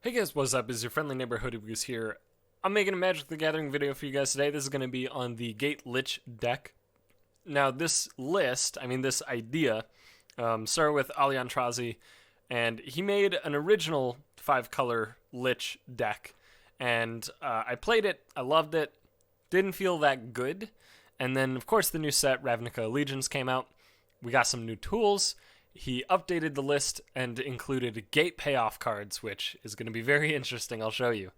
Hey guys, what's up? It's your friendly neighborhood UberGoose here. I'm making a Magic the Gathering video for you guys today. This is going to be on the Gate Lich deck. Now, this this idea, started with Aliantrazi, and he made an original 5-color Lich deck. And I played it, I loved it, didn't feel that good. And then, of course, the new set, Ravnica Allegiance, came out. We got some new tools. He updated the list and included gate payoff cards, which is going to be very interesting. I'll show you.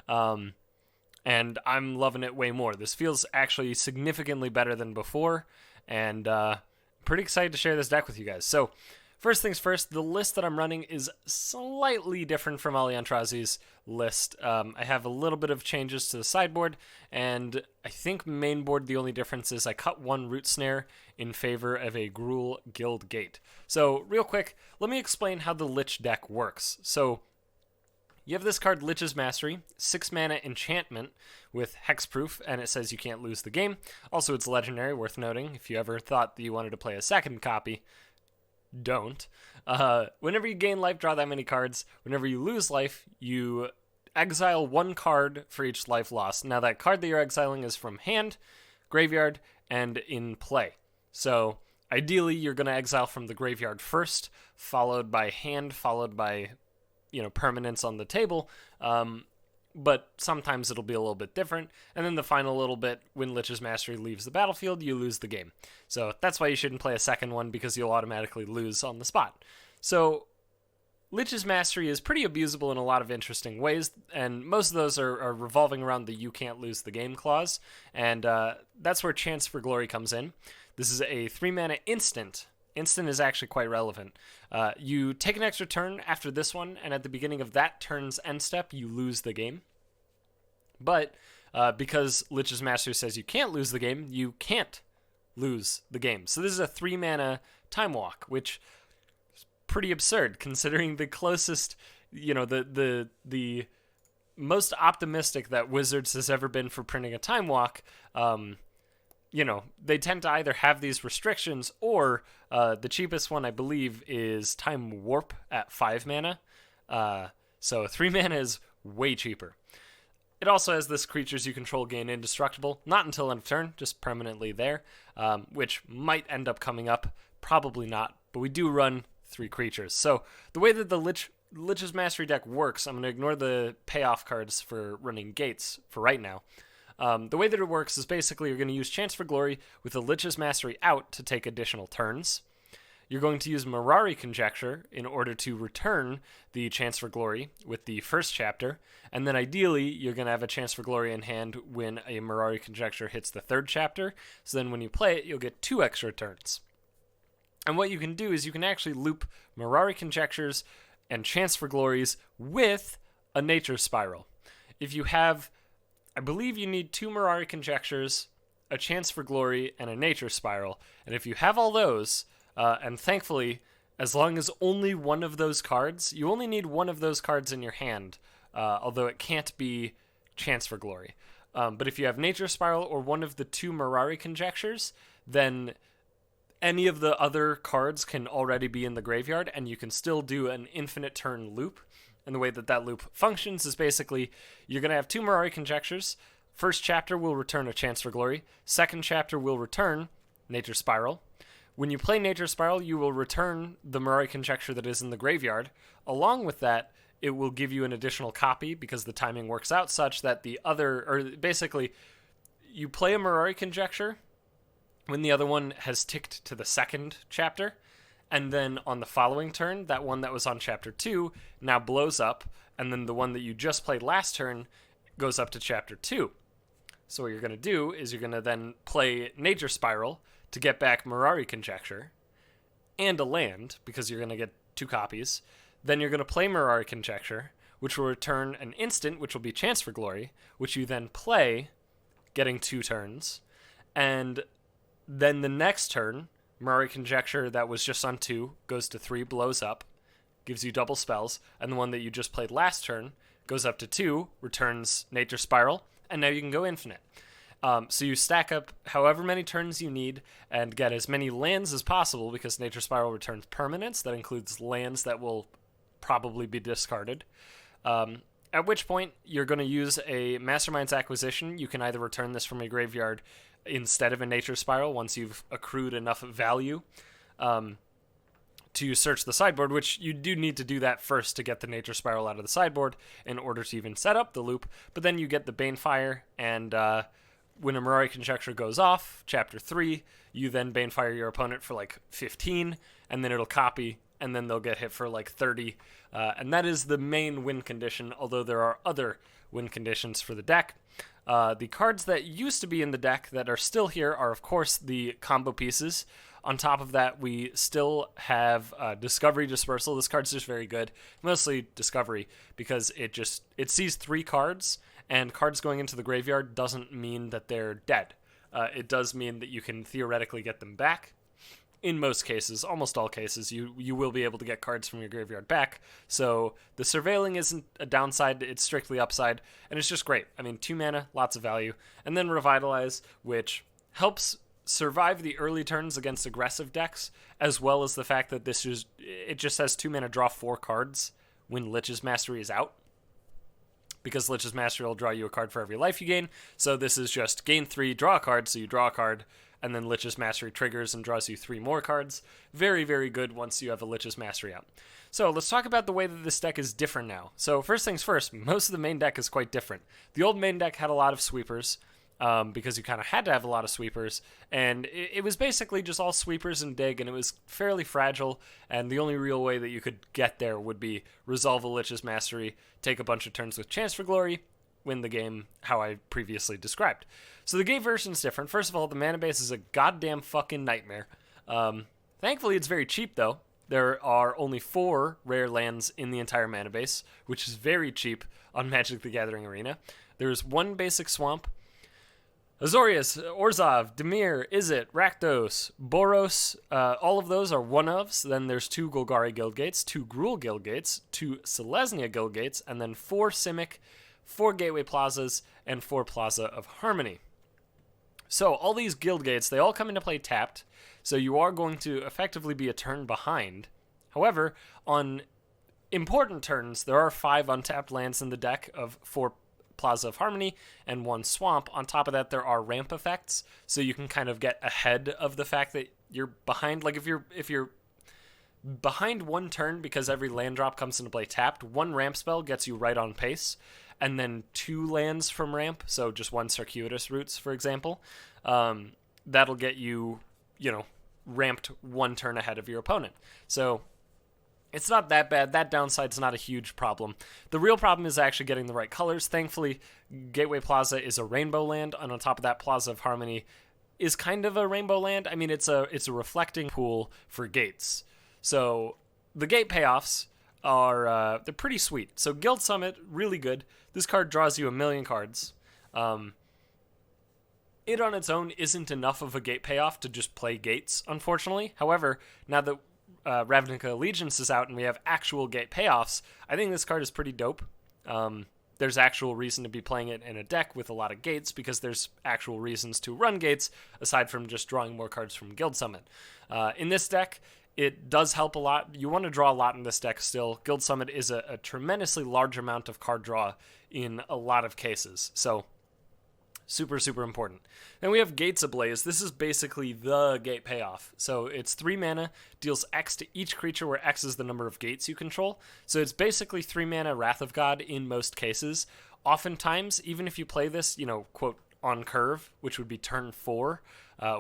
And I'm loving it way more. This feels actually significantly better than before, and pretty excited to share this deck with you guys. So, first things first, the list that I'm running is slightly different from Aliantrazi's list. I have a little bit of changes to the sideboard, and I think main board the only difference is I cut one Root Snare in favor of a Gruul Guild Gate. So, real quick, let me explain how the Lich deck works. So, you have this card, Lich's Mastery, 6 mana enchantment with hexproof, and it says you can't lose the game. Also, it's legendary, worth noting. If you ever thought that you wanted to play a second copy, don't. Whenever you gain life, draw that many cards. Whenever you lose life, you exile one card for each life lost. Now, that card that you're exiling is from hand, graveyard, and in play. So, ideally, you're going to exile from the graveyard first, followed by hand, followed by permanents on the table, but sometimes it'll be a little bit different. And then the final little bit, when Lich's Mastery leaves the battlefield, you lose the game. So that's why you shouldn't play a second one, because you'll automatically lose on the spot. So Lich's Mastery is pretty abusable in a lot of interesting ways, and most of those are revolving around the you can't lose the game clause, and that's where Chance for Glory comes in. This is a 3-mana instant. Instant is actually quite relevant. You take an extra turn after this one, and at the beginning of that turn's end step, you lose the game. But because Lich's Mastery says you can't lose the game, you can't lose the game. So this is a 3-mana Time Walk, which is pretty absurd considering the closest, the most optimistic that Wizards has ever been for printing a Time Walk. They tend to either have these restrictions or the cheapest one, I believe, is Time Warp at 5 mana. So 3 mana is way cheaper. It also has this creatures you control gain indestructible, not until end of turn, just permanently there, which might end up coming up, probably not, but we do run 3 creatures. So the way that the Lich's Mastery deck works, I'm going to ignore the payoff cards for running gates for right now. The way that it works is basically you're going to use Chance for Glory with the Lich's Mastery out to take additional turns. You're going to use Mirari Conjecture in order to return the Chance for Glory with the first chapter, and then ideally you're going to have a Chance for Glory in hand when a Mirari Conjecture hits the third chapter, so then when you play it, you'll get 2 extra turns. And what you can do is you can actually loop Mirari Conjectures and Chance for Glories with a Nature Spiral. If you have, I believe you need 2 Mirari Conjectures, a Chance for Glory, and a Nature Spiral. And if you have all those, and thankfully, as long as only one of those cards, you only need one of those cards in your hand, although it can't be Chance for Glory. But if you have Nature Spiral or one of the 2 Mirari Conjectures, then any of the other cards can already be in the graveyard, and you can still do an infinite turn loop. And the way that that loop functions is basically you're going to have 2 Mirari Conjectures. First chapter will return a Chance for Glory. Second chapter will return Nature Spiral. When you play Nature Spiral, you will return the Mirari Conjecture that is in the graveyard. Along with that, it will give you an additional copy because the timing works out such that basically, you play a Mirari Conjecture when the other one has ticked to the second chapter. And then on the following turn, that one that was on chapter 2 now blows up, and then the one that you just played last turn goes up to chapter 2. So what you're going to do is you're going to then play Nature Spiral to get back Mirari Conjecture and a land, because you're going to get 2 copies. Then you're going to play Mirari Conjecture, which will return an instant, which will be Chance for Glory, which you then play, getting 2 turns. And then the next turn, Mirari Conjecture that was just on 2 goes to 3, blows up, gives you double spells, and the one that you just played last turn goes up to 2, returns Nature Spiral, and now you can go infinite. So you stack up however many turns you need and get as many lands as possible, because Nature Spiral returns permanents. That includes lands that will probably be discarded. At which point, you're going to use a Mastermind's Acquisition. You can either return this from a graveyard instead of a Nature Spiral once you've accrued enough value to search the sideboard, which you do need to do that first to get the Nature Spiral out of the sideboard in order to even set up the loop. But then you get the Banefire, and when a Mirari Conjecture goes off, Chapter 3, you then Banefire your opponent for like 15, and then it'll copy, and then they'll get hit for like 30. And that is the main win condition, although there are other win conditions for the deck. The cards that used to be in the deck that are still here are, of course, the combo pieces. On top of that, we still have Discovery Dispersal. This card's just very good, mostly Discovery, because it sees 3 cards, and cards going into the graveyard doesn't mean that they're dead. It does mean that you can theoretically get them back. In most cases, almost all cases, you will be able to get cards from your graveyard back. So the surveilling isn't a downside, it's strictly upside, and it's just great. I mean, 2 mana, lots of value. And then Revitalize, which helps survive the early turns against aggressive decks, as well as the fact that it just says 2 mana, draw 4 cards when Lich's Mastery is out. Because Lich's Mastery will draw you a card for every life you gain. So this is just gain 3, draw a card, so you draw a card, and then Lich's Mastery triggers and draws you 3 more cards. Very, very good once you have a Lich's Mastery out. So let's talk about the way that this deck is different now. So first things first, most of the main deck is quite different. The old main deck had a lot of sweepers, because you kind of had to have a lot of sweepers, and it was basically just all sweepers and dig, and it was fairly fragile, and the only real way that you could get there would be resolve a Lich's Mastery, take a bunch of turns with Chance for Glory, win the game how I previously described. So the game version is different. First of all, the mana base is a goddamn fucking nightmare. Thankfully, it's very cheap, though. There are only 4 rare lands in the entire mana base, which is very cheap on Magic the Gathering Arena. There's 1 basic swamp, Azorius, Orzhov, Dimir, Izzet, Rakdos, Boros, all of those are one-ofs. Then there's 2 Golgari Guildgates, 2 Gruul Guildgates, 2 Selesnya Guildgates, and then 4 Simic, 4 Gateway Plazas, and 4 Plaza of Harmony. So all these Guildgates, they all come into play tapped, so you are going to effectively be a turn behind. However, on important turns, there are 5 untapped lands in the deck of 4 Plaza of Harmony and 1 Swamp. On top of that, there are ramp effects, so you can kind of get ahead of the fact that you're behind. Like if you're behind 1 turn because every land drop comes into play tapped, 1 ramp spell gets you right on pace, and then 2 lands from ramp, so just 1 Circuitous Roots, for example, that'll get you, ramped 1 turn ahead of your opponent. So it's not that bad. That downside's not a huge problem. The real problem is actually getting the right colors. Thankfully, Gateway Plaza is a rainbow land, and on top of that, Plaza of Harmony is kind of a rainbow land. I mean, it's a reflecting pool for gates. So the gate payoffs are they're pretty sweet. So Guild Summit, really good. This card draws you 1,000,000 cards. It on its own isn't enough of a gate payoff to just play gates, unfortunately. However, now that Ravnica Allegiance is out and we have actual gate payoffs, I think this card is pretty dope. There's actual reason to be playing it in a deck with a lot of gates because there's actual reasons to run gates aside from just drawing more cards from Guild Summit. In this deck, it does help a lot. You want to draw a lot in this deck still. Guild Summit is a tremendously large amount of card draw in a lot of cases. So super, super important. Then we have Gates Ablaze. This is basically the gate payoff. So it's 3 mana, deals X to each creature where X is the number of gates you control. So it's basically 3 mana Wrath of God in most cases. Oftentimes, even if you play this, quote, on curve, which would be turn 4,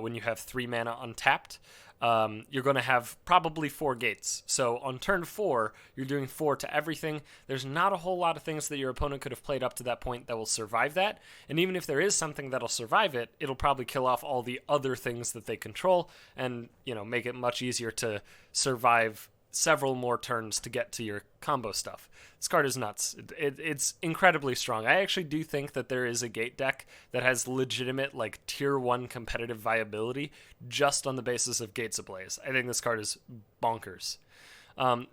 when you have 3 mana untapped, you're going to have probably 4 gates. So on turn 4, you're doing 4 to everything. There's not a whole lot of things that your opponent could have played up to that point that will survive that. And even if there is something that'll survive it, it'll probably kill off all the other things that they control and, make it much easier to survive several more turns to get to your combo stuff. This card is nuts. It's incredibly strong. I actually do think that there is a gate deck that has legitimate, tier 1 competitive viability just on the basis of Gates Ablaze. I think this card is bonkers.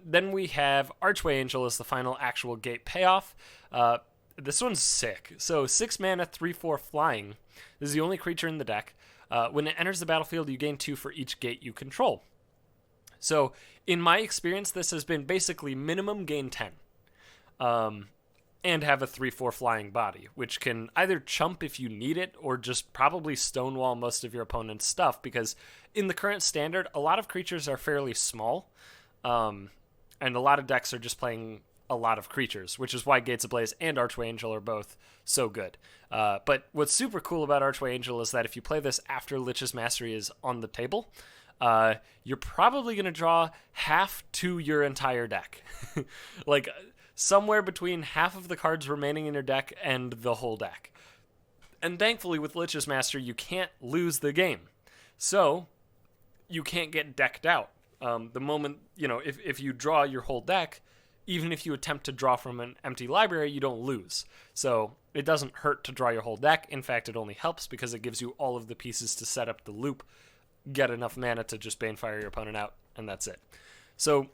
Then we have Archway Angel as the final actual gate payoff. This one's sick. So 6 mana, 3/4 flying. This is the only creature in the deck. When it enters the battlefield, you gain 2 for each gate you control. So, in my experience, this has been basically minimum gain 10. and have a 3/4 flying body, which can either chump if you need it or just probably stonewall most of your opponent's stuff, because in the current standard, a lot of creatures are fairly small, and a lot of decks are just playing a lot of creatures, which is why Gates Ablaze and Archway Angel are both so good. But what's super cool about Archway Angel is that if you play this after Lich's Mastery is on the table, you're probably going to draw half to your entire deck. Like, somewhere between half of the cards remaining in your deck and the whole deck. And thankfully, with Lich's Mastery, you can't lose the game. So, you can't get decked out. The moment, if you draw your whole deck, even if you attempt to draw from an empty library, you don't lose. So, it doesn't hurt to draw your whole deck. In fact, it only helps because it gives you all of the pieces to set up the loop, get enough mana to just Banefire your opponent out, and that's it. So,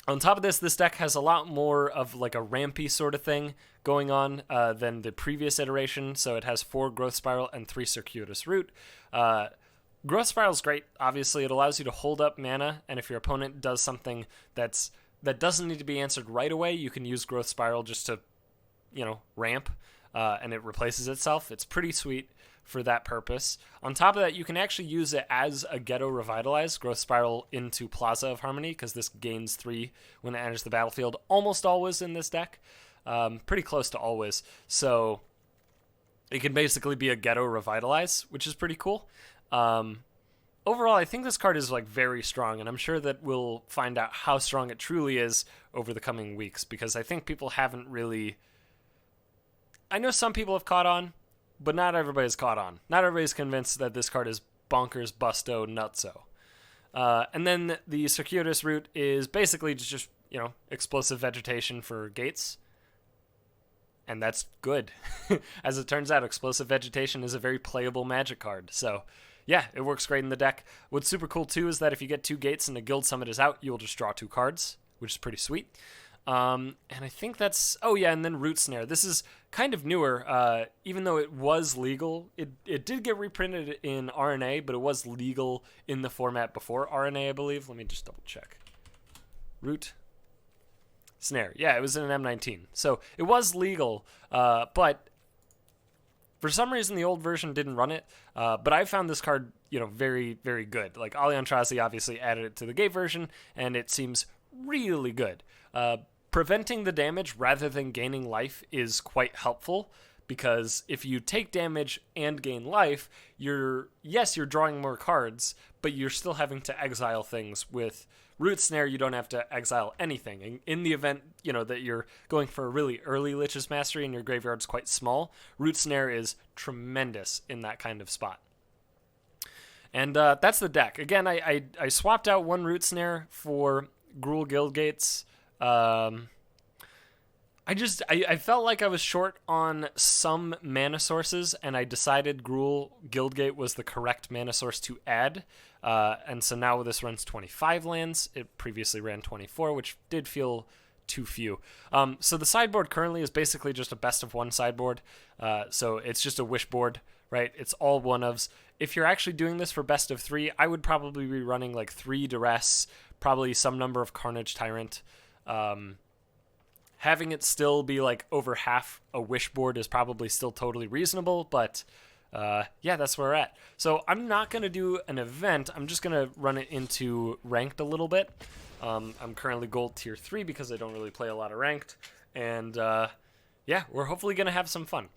on top of this deck has a lot more of like a rampy sort of thing going on than the previous iteration. So it has 4 Growth Spiral and 3 Circuitous Root. Growth Spiral is great. Obviously, it allows you to hold up mana, and if your opponent does something that doesn't need to be answered right away, you can use Growth Spiral just to, ramp, and it replaces itself. It's pretty sweet for that purpose. On top of that, you can actually use it as a Ghetto Revitalize, Growth Spiral into Plaza of Harmony, because this gains 3 when it enters the battlefield, almost always in this deck. Pretty close to always. So it can basically be a Ghetto Revitalize, which is pretty cool. Overall, I think this card is like very strong, and I'm sure that we'll find out how strong it truly is over the coming weeks, because I think people haven't really... I know some people have caught on, but not everybody's caught on. Not everybody's convinced that this card is bonkers, busto, nutso. And then the Circuitous Root is basically just explosive vegetation for gates. And that's good. As it turns out, explosive vegetation is a very playable Magic card. So, yeah, it works great in the deck. What's super cool, too, is that if you get 2 gates and the Guild Summit is out, you'll just draw 2 cards, which is pretty sweet. And I think that's... Oh, yeah, and then Root Snare. This is kind of newer. Even though it was legal, it did get reprinted in RNA, but it was legal in the format before RNA, I believe. Let me just double check. Root Snare. Yeah, it was in an M19. So it was legal, but for some reason the old version didn't run it. But I found this card, very, very good. Like, Aliantrazi obviously added it to the Gate version, and it seems really good. Preventing the damage rather than gaining life is quite helpful, because if you take damage and gain life, you're drawing more cards, but you're still having to exile things. With Root Snare, you don't have to exile anything. And in the event, that you're going for a really early Lich's Mastery and your graveyard's quite small, Root Snare is tremendous in that kind of spot. And that's the deck. Again, I swapped out 1 Root Snare for Gruul Guildgates. I felt like I was short on some mana sources, and I decided Gruul Guildgate was the correct mana source to add. And so now this runs 25 lands. It previously ran 24, which did feel too few. So the sideboard currently is basically just a best of 1 sideboard. So it's just a wish board, right? It's all 1-ofs. If you're actually doing this for best of 3, I would probably be running like 3 Duress, probably some number of Carnage Tyrant. Having it still be like over half a wish board is probably still totally reasonable, but yeah, that's where we're at. So I'm not going to do an event. I'm just going to run it into ranked a little bit. I'm currently gold tier 3 because I don't really play a lot of ranked. And yeah, we're hopefully going to have some fun.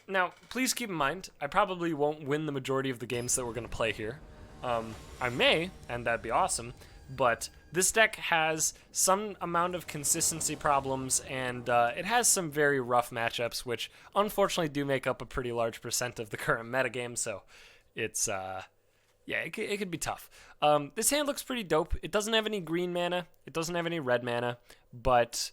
Now, please keep in mind, I probably won't win the majority of the games that we're going to play here. I may, and that'd be awesome, but this deck has some amount of consistency problems, and it has some very rough matchups, which unfortunately do make up a pretty large percent of the current metagame, so it's, yeah, it could be tough. This hand looks pretty dope. It doesn't have any green mana, it doesn't have any red mana, but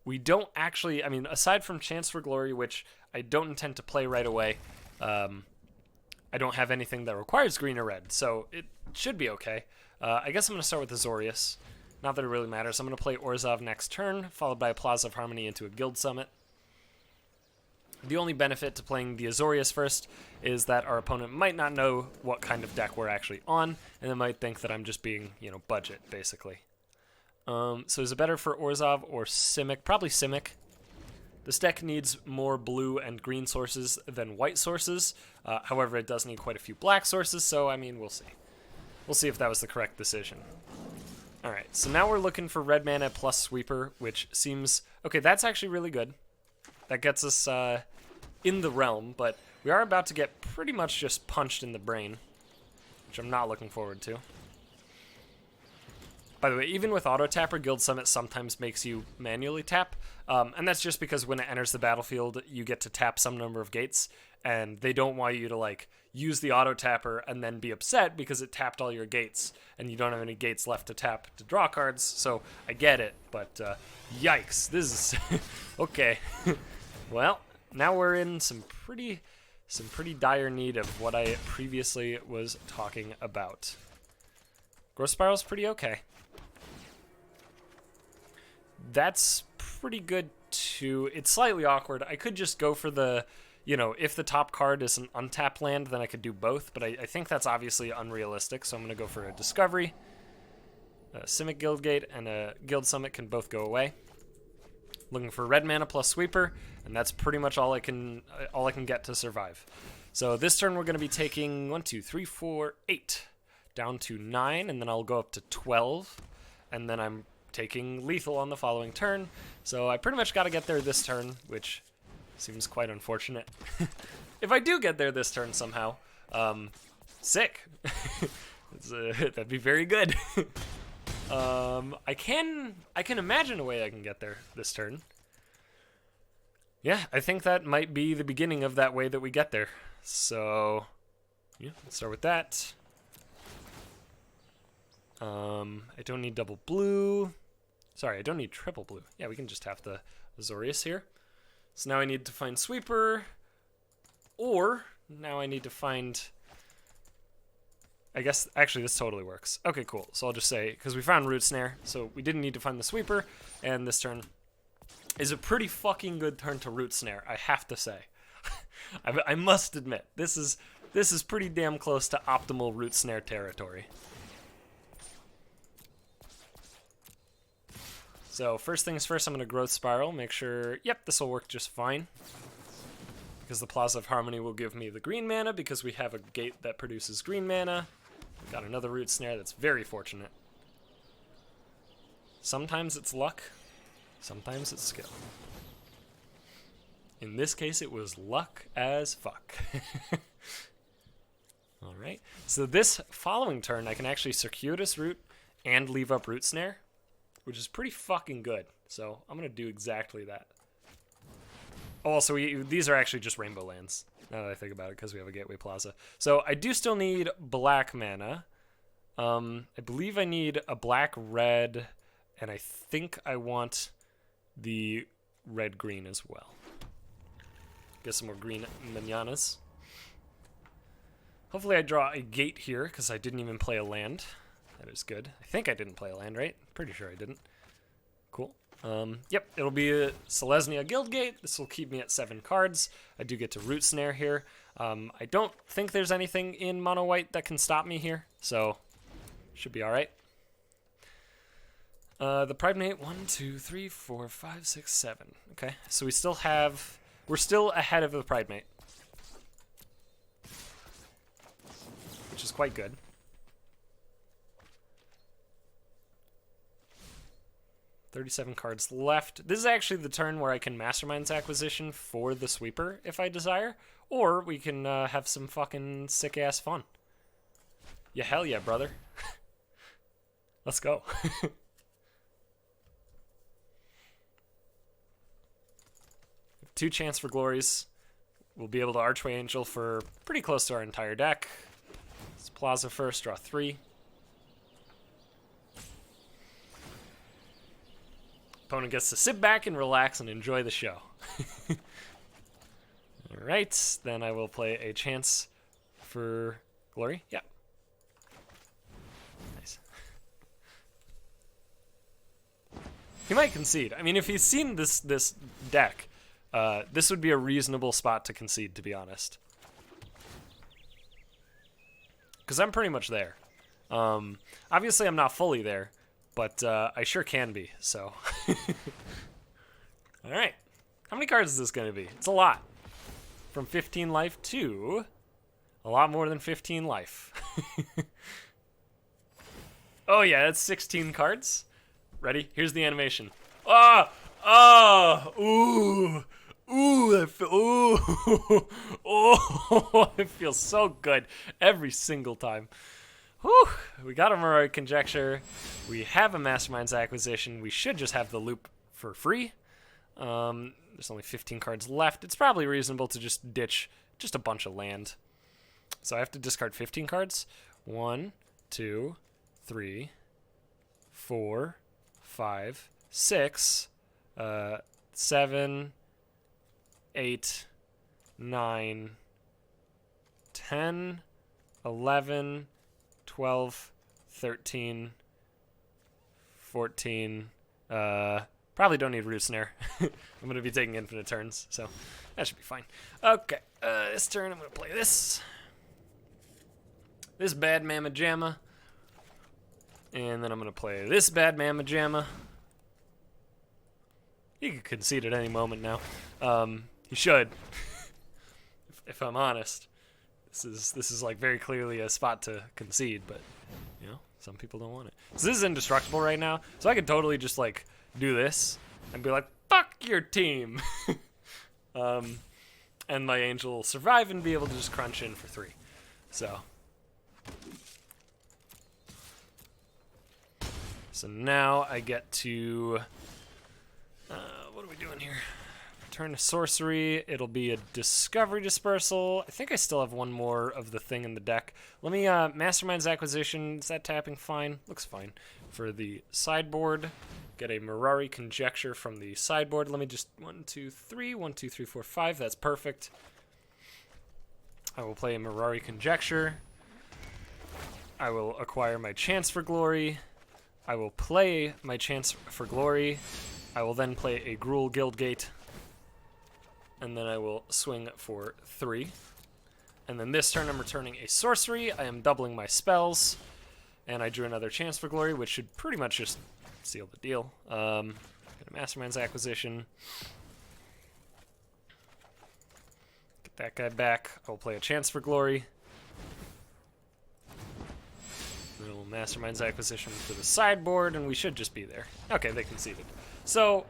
we don't actually, I mean, aside from Chance for Glory, which I don't intend to play right away, I don't have anything that requires green or red, so it should be okay. I guess I'm going to start with Azorius. Not that it really matters. I'm going to play Orzhov next turn, followed by a Plaza of Harmony into a Guild Summit. The only benefit to playing the Azorius first is that our opponent might not know what kind of deck we're actually on, and they might think that I'm just being, you know, budget, basically. So is it better for Orzhov or Simic? Probably Simic. This deck needs more blue and green sources than white sources. However, it does need quite a few black sources, so I mean, we'll see. We'll see if that was the correct decision. Alright, so now we're looking for red mana plus sweeper, which seems... Okay, that's actually really good. That gets us in the realm, but we are about to get pretty much just punched in the brain, which I'm not looking forward to. By the way, even with auto tapper, Guild Summit sometimes makes you manually tap, and that's just because when it enters the battlefield, you get to tap some number of gates, and they don't want you to like use the auto tapper and then be upset because it tapped all your gates, and you don't have any gates left to tap to draw cards. So I get it, but yikes, this is okay. Well, now we're in some pretty dire need of what I previously was talking about. Growth Spiral's pretty okay. That's pretty good too. It's slightly awkward. I could just go for the, you know, if the top card is an untapped land, then I could do both, but I think that's obviously unrealistic, so I'm going to go for a Discovery. A Simic Guildgate and a Guild Summit can both go away. Looking for red mana plus sweeper, and that's pretty much all I can get to survive. So this turn we're going to be taking 1, 2, 3, 4, 8 down to 9, and then I'll go up to 12, and then I'm taking lethal on the following turn. So I pretty much got to get there this turn, which seems quite unfortunate. If I do get there this turn somehow, sick. That'd be very good. I can imagine a way I can get there this turn. Yeah, I think that might be the beginning of that way that we get there. So, yeah, let's start with that. I don't need double blue. Sorry, I don't need triple blue. Yeah, we can just have the Azorius here. So now I need to find sweeper, or now I need to find... I guess, actually, this totally works. Okay, cool. So I'll just say, because we found Root Snare, so we didn't need to find the sweeper, and this turn is a pretty fucking good turn to Root Snare, I have to say. I must admit, this is pretty damn close to optimal Root Snare territory. So first things first, I'm going to Growth Spiral, make sure, yep, this will work just fine. Because the Plaza of Harmony will give me the green mana, because we have a gate that produces green mana. We've got another Root Snare that's very fortunate. Sometimes it's luck, sometimes it's skill. In this case, it was luck as fuck. Alright, so this following turn, I can actually Circuitous Root and leave up Root Snare, which is pretty fucking good. So I'm going to do exactly that. Oh, also, these are actually just rainbow lands, now that I think about it, because we have a Gateway Plaza. So I do still need black mana. I believe I need a black-red, and I think I want the red-green as well. Get some more green mananas. Hopefully I draw a gate here, because I didn't even play a land. That is good. I think I didn't play a land, right? Pretty sure I didn't. Cool. Yep, it'll be a Selesnya Guildgate. This will keep me at 7 cards. I do get to Root Snare here. I don't think there's anything in mono white that can stop me here, so should be all right. The Pride Mate, 1, 2, 3, 4, 5, 6, 7. Okay, so we're still ahead of the Pride Mate, which is quite good. $37 cards left. This is actually the turn where I can Mastermind's Acquisition for the sweeper if I desire, or we can have some fucking sick-ass fun. Yeah, hell yeah, brother. Let's go. 2 Chance for Glories. We'll be able to Archway Angel for pretty close to our entire deck. Let's Plaza first, draw 3. Opponent gets to sit back and relax and enjoy the show. Alright, then I will play a Chance for Glory. Yeah. Nice. He might concede. I mean, if he's seen this deck, this would be a reasonable spot to concede, to be honest. Because I'm pretty much there. Obviously, I'm not fully there, but I sure can be, so. Alright. Come many cards is this going to be? It's a lot. From 15 life to a lot more than 15 life. Oh yeah, that's 16 cards. Ready? Here's the animation. Ah! Ah! Ooh! Ooh! Ooh! Oh! It feels so good every single time. Whew! We got a Mirari Conjecture. We have a Mastermind's Acquisition. We should just have the loop for free. There's only 15 cards left. It's probably reasonable to just ditch just a bunch of land. So I have to discard 15 cards. 1, 2, 3, 4, 5, 6, 7, 8, 9, 10, 11, 12, 13, 14, probably don't need Root Snare. I'm going to be taking infinite turns, so that should be fine. Okay, this turn I'm going to play this. This Bad Mamma Jamma. And then I'm going to play this Bad Mamma Jamma. He could concede at any moment now. He should, if I'm honest. This is like very clearly a spot to concede, but you know, some people don't want it. So this is indestructible right now, so I could totally just like do this and be like, fuck your team. And my angel will survive and be able to just crunch in for 3. So now I get to, what are we doing here? Return a sorcery. It'll be a Discovery Dispersal. I think I still have one more of the thing in the deck. Let me, Mastermind's Acquisition. Is that tapping fine? Looks fine. For the sideboard, get a Mirari Conjecture from the sideboard. Let me just, 1, 2, 3, 1, 2, 3, 4, 5. That's perfect. I will play a Mirari Conjecture. I will acquire my Chance for Glory. I will play my Chance for Glory. I will then play a Gruul Guildgate. And then I will swing for 3. And then this turn I'm returning a sorcery. I am doubling my spells. And I drew another Chance for Glory, which should pretty much just seal the deal. Get a Mastermind's Acquisition. Get that guy back. I will play a Chance for Glory. Little Mastermind's Acquisition for the sideboard, and we should just be there. Okay, they conceded. So,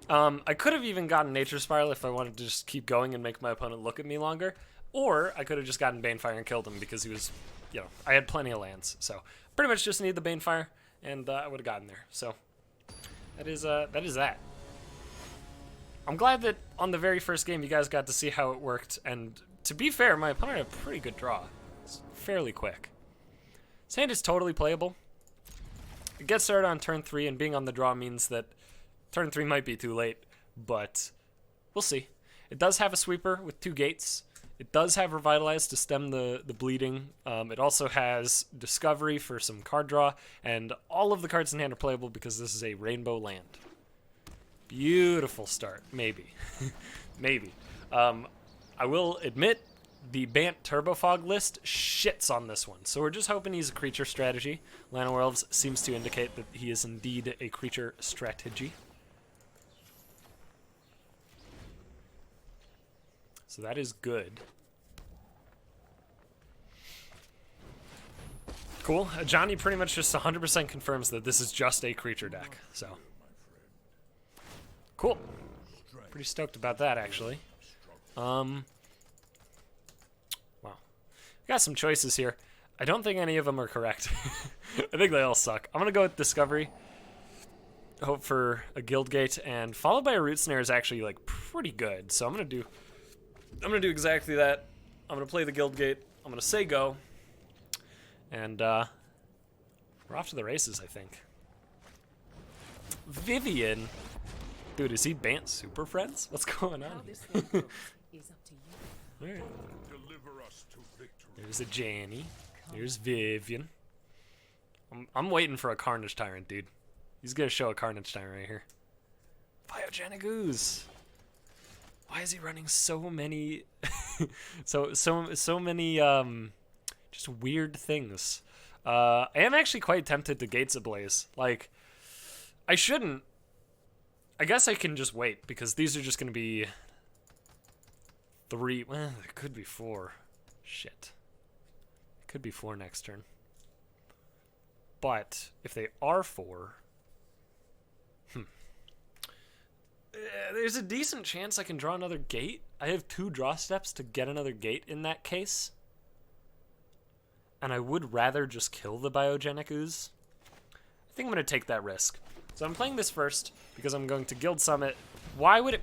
I could have even gotten Nature Spiral if I wanted to just keep going and make my opponent look at me longer, or I could have just gotten Banefire and killed him because he was, you know, I had plenty of lands. So, pretty much just need the Banefire, and I would have gotten there. So, that is that. I'm glad that on the very first game you guys got to see how it worked, and to be fair, my opponent had a pretty good draw. It's fairly quick. This hand is totally playable. It gets started on turn 3, and being on the draw means that turn 3 might be too late, but we'll see. It does have a sweeper with 2 gates. It does have Revitalize to stem the bleeding. It also has Discovery for some card draw, and all of the cards in hand are playable because this is a rainbow land. Beautiful start, maybe. Maybe. I will admit, the Bant Turbofog list shits on this one, so we're just hoping he's a creature strategy. Llanowar seems to indicate that he is indeed a creature strategy. So that is good. Cool. Johnny pretty much just 100% confirms that this is just a creature deck, so. Cool. Pretty stoked about that, actually. Wow. Got some choices here. I don't think any of them are correct. I think they all suck. I'm going to go with Discovery. Hope for a Guildgate, and followed by a Root Snare is actually, like, pretty good. So I'm going to do exactly that. I'm going to play the Guildgate. I'm going to say go. And we're off to the races, I think. Vivian. Dude, is he Bant Super Friends? What's going on here? Right. There's a Janny. There's Vivian. I'm waiting for a Carnage Tyrant, dude. He's gonna show a Carnage Tyrant right here. Biogenic Ooze. Why is he running so many so many just weird things? I am actually quite tempted to Gates Ablaze. Like, I shouldn't I guess I can just wait, because these are just going to be 3. Well, it could be 4. Shit. It could be 4 next turn. But if they are 4... there's a decent chance I can draw another gate. I have 2 draw steps to get another gate in that case. And I would rather just kill the biogenic ooze. I think I'm going to take that risk. So I'm playing this first because I'm going to Guild Summit. Why would it...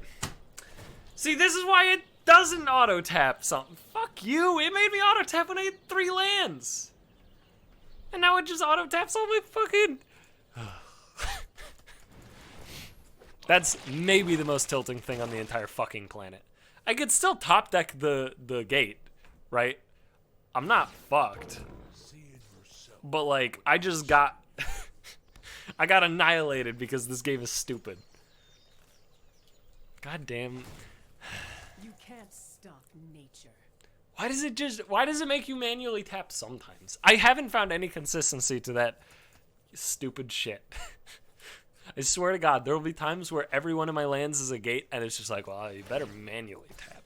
See, this is why it doesn't auto-tap something. Fuck you. It made me auto-tap when I had 3 lands. And now it just auto-taps all my fucking... That's maybe the most tilting thing on the entire fucking planet. I could still top deck the gate, right? I'm not fucked. But, like, I just got... I got annihilated because this game is stupid. God damn. You can't stop nature. Why does it make you manually tap sometimes? I haven't found any consistency to that stupid shit. I swear to God, there will be times where every one of my lands is a gate, and it's just like, well, you better manually tap.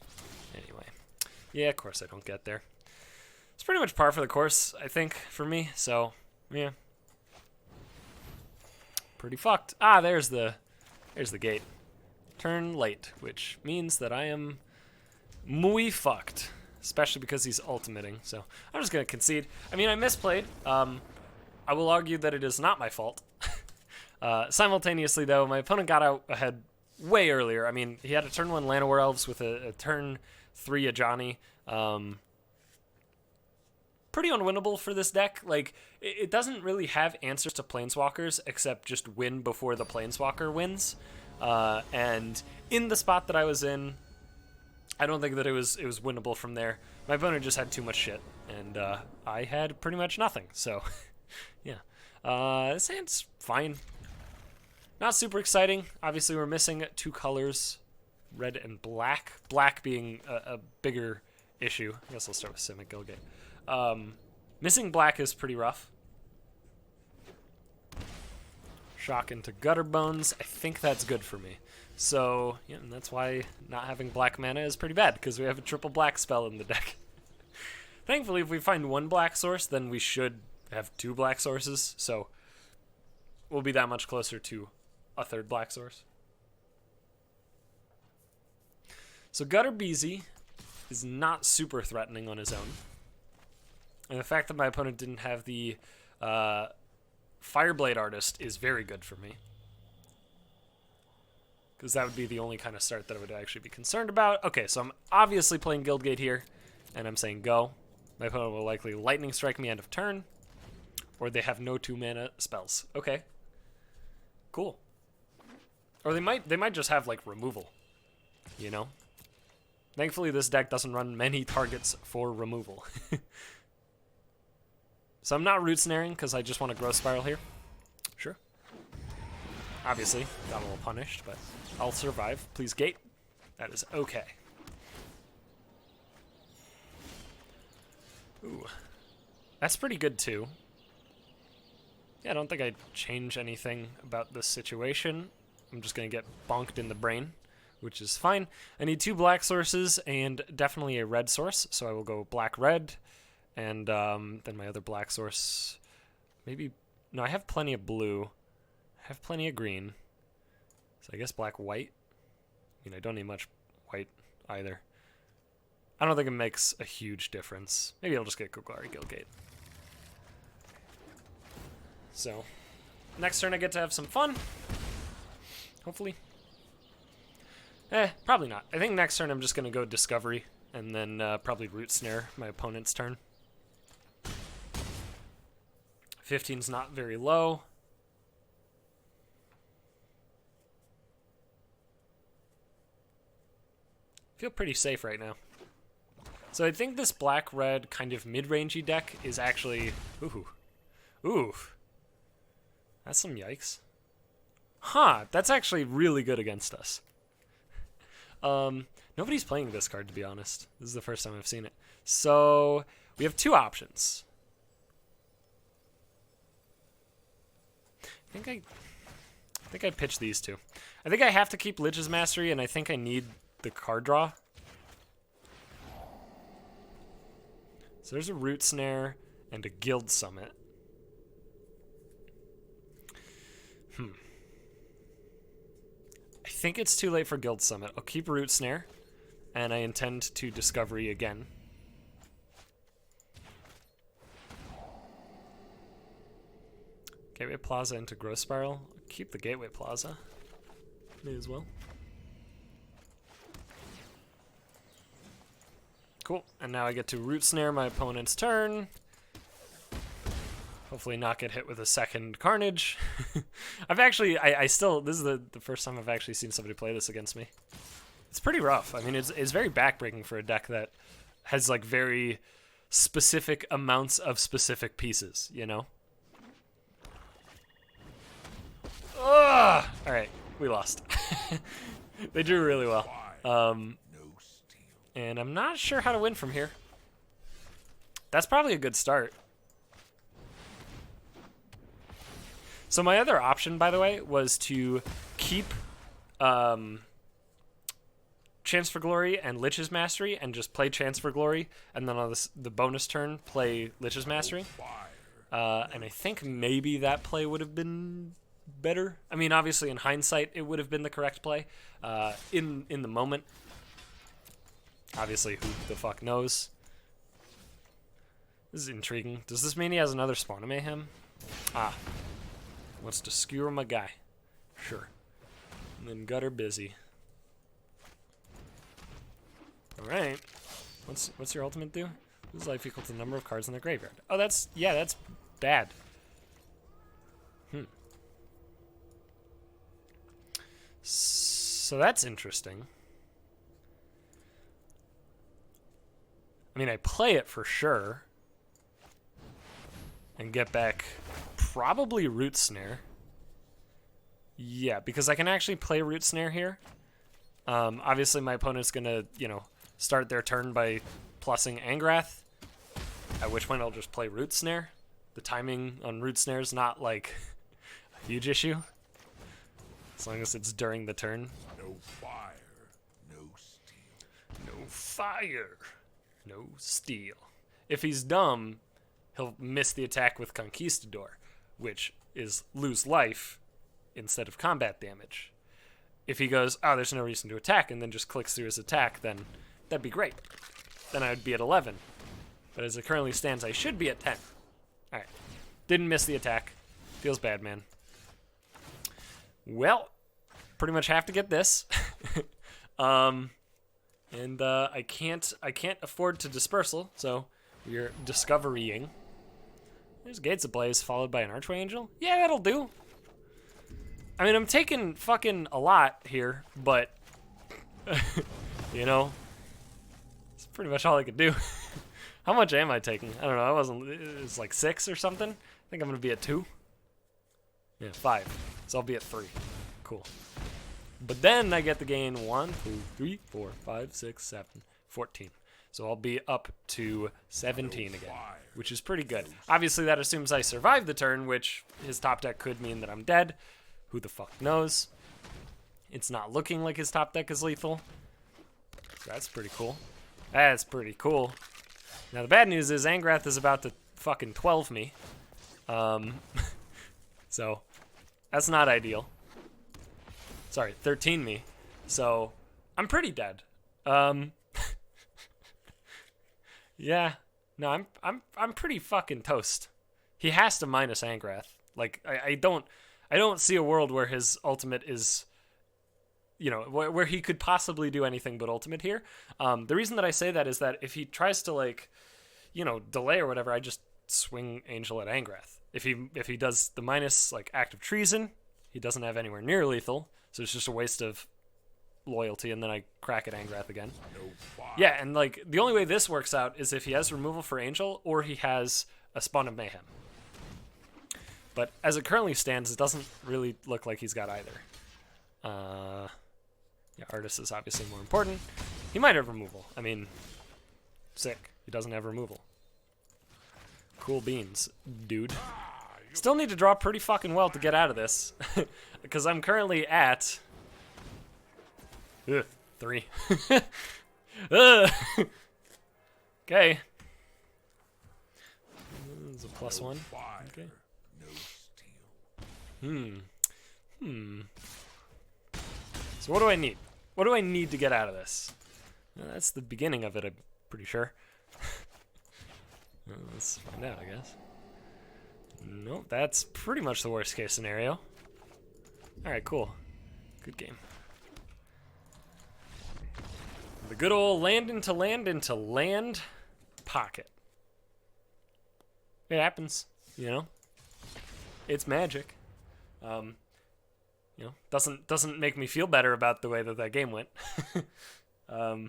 Anyway. Yeah, of course I don't get there. It's pretty much par for the course, I think, for me, so, yeah. Pretty fucked. Ah, there's the gate. Turn late, which means that I am muy fucked, especially because he's ultimating, so I'm just going to concede. I mean, I misplayed. I will argue that it is not my fault. Simultaneously, though, my opponent got out ahead way earlier. I mean, he had a turn 1 Llanowar Elves with a turn 3 Ajani. Pretty unwinnable for this deck. Like, it doesn't really have answers to Planeswalkers except just win before the Planeswalker wins. And in the spot that I was in, I don't think that it was winnable from there. My opponent just had too much shit, and I had pretty much nothing. So, yeah. This hand's fine. Not super exciting. Obviously, we're missing 2 colors, red and black. Black being a bigger issue. I guess I'll start with Simic Gilgate. Missing black is pretty rough. Shock into Gutter Bones. I think that's good for me. So, yeah, and that's why not having black mana is pretty bad, because we have a triple black spell in the deck. Thankfully, if we find 1 black source, then we should have 2 black sources, so we'll be that much closer to a 3rd black source. So Gutter Beezy is not super threatening on his own. And the fact that my opponent didn't have the Fireblade Artist is very good for me. Because that would be the only kind of start that I would actually be concerned about. Okay, so I'm obviously playing Guildgate here, and I'm saying go. My opponent will likely Lightning Strike me end of turn, or they have no 2-mana spells. Okay. Cool. Or they might just have, like, removal, you know? Thankfully, this deck doesn't run many targets for removal. So I'm not root snaring because I just want to Growth Spiral here. Sure. Obviously, got a little punished, but I'll survive. Please gate. That is okay. Ooh. That's pretty good, too. Yeah, I don't think I'd change anything about this situation. I'm just going to get bonked in the brain, which is fine. I need 2 black sources and definitely a red source, so I will go black-red. And then my other black source, maybe... No, I have plenty of blue. I have plenty of green. So I guess black-white. I mean, I don't need much white either. I don't think it makes a huge difference. Maybe I'll just get Golgari Guildgate. So, next turn I get to have some fun. Hopefully. Probably not. I think next turn I'm just going to go Discovery, and then probably Root Snare my opponent's turn. 15's not very low. Feel pretty safe right now. So I think this black-red kind of mid-rangey deck is actually... Ooh. That's some yikes. Huh, that's actually really good against us. Nobody's playing this card, to be honest. This is the first time I've seen it. So we have 2 options. I think I pitch these two. I think I have to keep Lich's Mastery, and I think I need the card draw. So there's a Root Snare and a Guild Summit. I think it's too late for Guild Summit. I'll keep Root Snare, and I intend to Discovery again. Gateway Plaza into Growth Spiral. Keep the Gateway Plaza. May as well. Cool. And now I get to Root Snare my opponent's turn. Hopefully not get hit with a second Carnage. I've actually, I still, this is the first time I've actually seen somebody play this against me. It's pretty rough. I mean, it's very backbreaking for a deck that has like very specific amounts of specific pieces, you know? Ugh! Alright, we lost. They drew really well. And I'm not sure how to win from here. That's probably a good start. So my other option, by the way, was to keep Chance for Glory and Lich's Mastery and just play Chance for Glory, and then on the bonus turn, play Lich's Mastery. And I think maybe that play would have been better. I mean, obviously, in hindsight, it would have been the correct play. In the moment, obviously, who the fuck knows? This is intriguing. Does this mean he has another Spawn of Mayhem? Ah. Wants to skewer my guy. Sure. And then Gutter busy. Alright. What's your ultimate do? Lose life equal to the number of cards in the graveyard. Oh, that's bad. So that's interesting. I mean, I play it for sure. And get back probably Root Snare. Yeah, because I can actually play Root Snare here. Obviously, my opponent's going to, start their turn by plussing Angrath, at which point I'll just play Root Snare. The timing on Root Snare is not, like, a huge issue. As long as it's during the turn. No fire, no steel. No fire, no steel. If he's dumb, he'll miss the attack with Conquistador, which is lose life instead of combat damage. If he goes, oh, there's no reason to attack, and then just clicks through his attack, then that'd be great. Then I would be at 11. But as it currently stands, I should be at 10. Alright. Didn't miss the attack. Feels bad, man. Well, pretty much have to get this. I can't afford to dispersal, so we're discoverying. There's Gates Ablaze followed by an Archway Angel. Yeah, that'll do. I mean, I'm taking fucking a lot here, but it's pretty much all I could do. How much am I taking? I don't know. It was like 6 or something. I think I'm gonna be at 2. Yeah, 5. So I'll be at 3. Cool. But then I get to gain 1, 2, 3, 4, 5, 6, 7, 14. So I'll be up to 17 again, which is pretty good. Obviously, that assumes I survive the turn, which his top deck could mean that I'm dead. Who the fuck knows? It's not looking like his top deck is lethal. So that's pretty cool. That's pretty cool. Now, the bad news is Angrath is about to fucking 12 me. So that's not ideal. Sorry, 13 me. So I'm pretty dead. Yeah. No, I'm pretty fucking toast. He has to minus Angrath. Like I don't see a world where his ultimate is, where he could possibly do anything but ultimate here. The reason that I say that is that if he tries to delay or whatever, I just swing Angel at Angrath. If he does the minus Act of Treason, he doesn't have anywhere near lethal, so it's just a waste of loyalty, and then I crack at Angrath again. Yeah, and the only way this works out is if he has removal for Angel or he has a Spawn of Mayhem. But as it currently stands, it doesn't really look like he's got either. Yeah, Artist is obviously more important. He might have removal. I mean, sick. He doesn't have removal. Cool beans, dude. Still need to draw pretty fucking well to get out of this. Because I'm currently at... 3. Okay. It's a +1. Fire, Okay. no steel. So what do I need? What do I need to get out of this? Well, that's the beginning of it, I'm pretty sure. Well, let's find out, I guess. Nope, that's pretty much the worst case scenario. Alright, cool. Good game. The good old land into land pocket. It happens, you know? It's magic. You know, doesn't make me feel better about the way that game went. But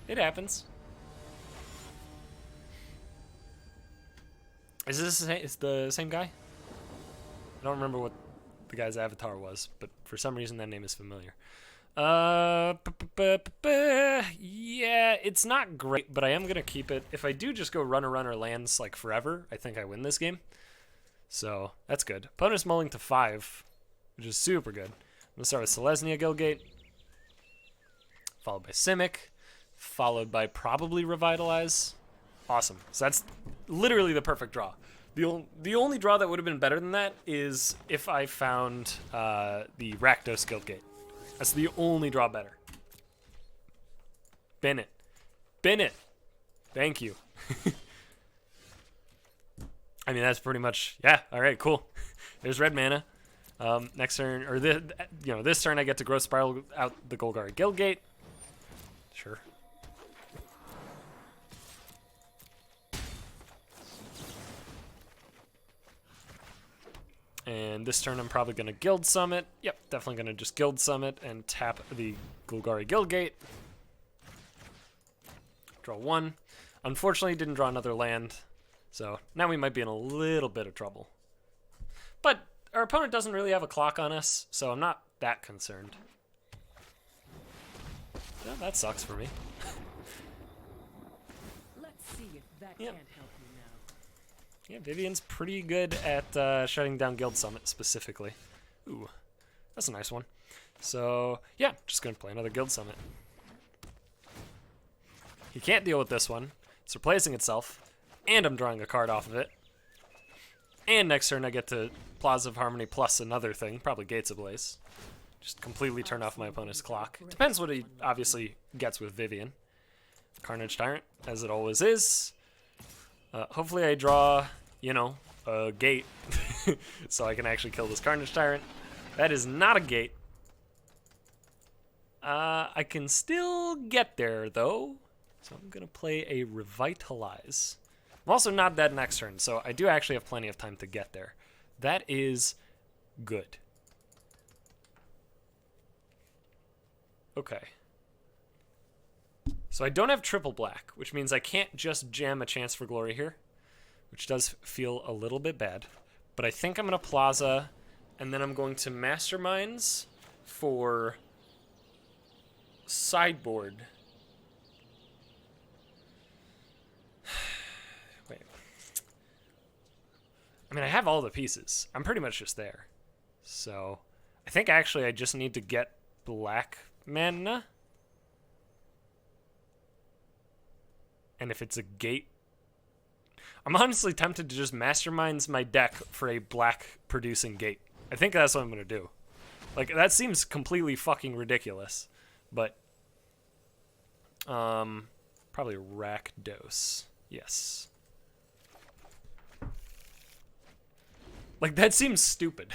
it happens. Is this the same guy? I don't remember what the guy's avatar was, but for some reason that name is familiar. Yeah, it's not great, but I am gonna keep it. If I do just go runner lands like forever, I think I win this game. So that's good. Opponent's mulling to 5, which is super good. I'm gonna start with Selesnya Guildgate, followed by Simic, followed by probably Revitalize. Awesome. So that's literally the perfect draw. The only draw that would have been better than that is if I found the Rakdos Guildgate. That's the only draw better. Bin it. Bin it. Thank you. I mean, that's pretty much, yeah, all right, cool. There's red mana. Next turn, or this turn I get to Growth Spiral out the Golgari Guildgate. Sure. And this turn I'm probably going to Guild Summit. Yep, definitely going to just Guild Summit and tap the Golgari Guildgate. Draw 1. Unfortunately, didn't draw another land. So now we might be in a little bit of trouble. But our opponent doesn't really have a clock on us, so I'm not that concerned. Yeah, that sucks for me. Let's see if that Yep. can't help you now. Yeah, Vivian's pretty good at shutting down Guild Summit specifically. Ooh, that's a nice one. So, yeah, just going to play another Guild Summit. He can't deal with this one. It's replacing itself, and I'm drawing a card off of it. And next turn I get to Plaza of Harmony plus another thing, probably Gates Ablaze. Just completely turn off my opponent's clock. Depends what he obviously gets with Vivian. Carnage Tyrant, as it always is. Hopefully I draw, you know, a gate so I can actually kill this Carnage Tyrant. That is not a gate. I can still get there, though. So I'm going to play a Revitalize. I'm also not dead next turn, so I do actually have plenty of time to get there. That is good. Okay. So I don't have triple black, which means I can't just jam a Chance for Glory here, which does feel a little bit bad. But I think I'm going to Plaza, and then I'm going to Masterminds for sideboard. Wait. I mean, I have all the pieces. I'm pretty much just there. So I think actually I just need to get black mana. And if it's a gate, I'm honestly tempted to just Masterminds my deck for a black producing gate. I think that's what I'm going to do. Like, that seems completely fucking ridiculous. But, probably Rakdos. Yes. Like, that seems stupid.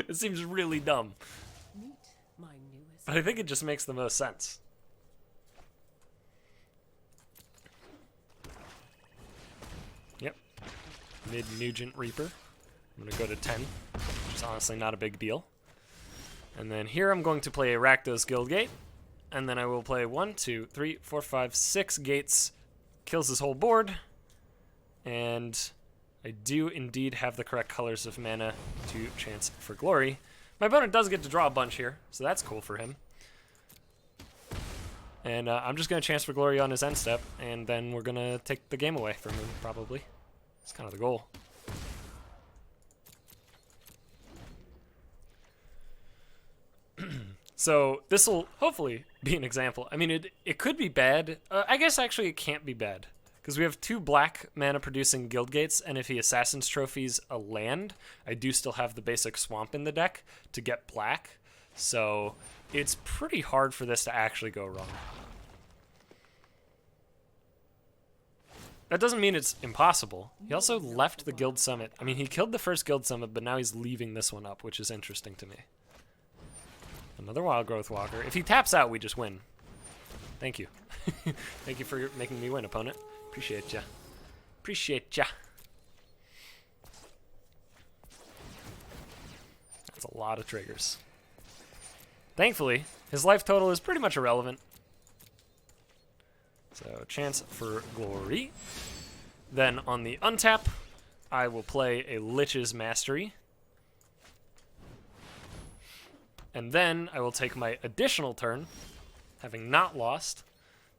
It seems really dumb. Meet my newest. But I think it just makes the most sense. Yep. Mid-Nugent Reaper. I'm going to go to 10, which is honestly not a big deal. And then here I'm going to play a Rakdos Guildgate. And then I will play 1, 2, 3, 4, 5, 6 gates. Kills this whole board. And I do indeed have the correct colors of mana to Chance for Glory. My opponent does get to draw a bunch here, so that's cool for him. And I'm just going to Chance for Glory on his end step, and then we're going to take the game away from him, probably. That's kind of the goal. So this will hopefully be an example. I mean, it could be bad. I guess actually it can't be bad. Because we have 2 black mana producing guild gates, and if he Assassin's Trophies a land, I do still have the basic swamp in the deck to get black. So it's pretty hard for this to actually go wrong. That doesn't mean it's impossible. He also left the guild summit. I mean, he killed the first guild summit, but now he's leaving this one up, which is interesting to me. Another Wild Growth Walker. If he taps out, we just win. Thank you. Thank you for making me win, opponent. Appreciate ya. Appreciate ya. That's a lot of triggers. Thankfully, his life total is pretty much irrelevant. So, Chance for Glory. Then on the untap, I will play a Lich's Mastery. And then I will take my additional turn, having not lost.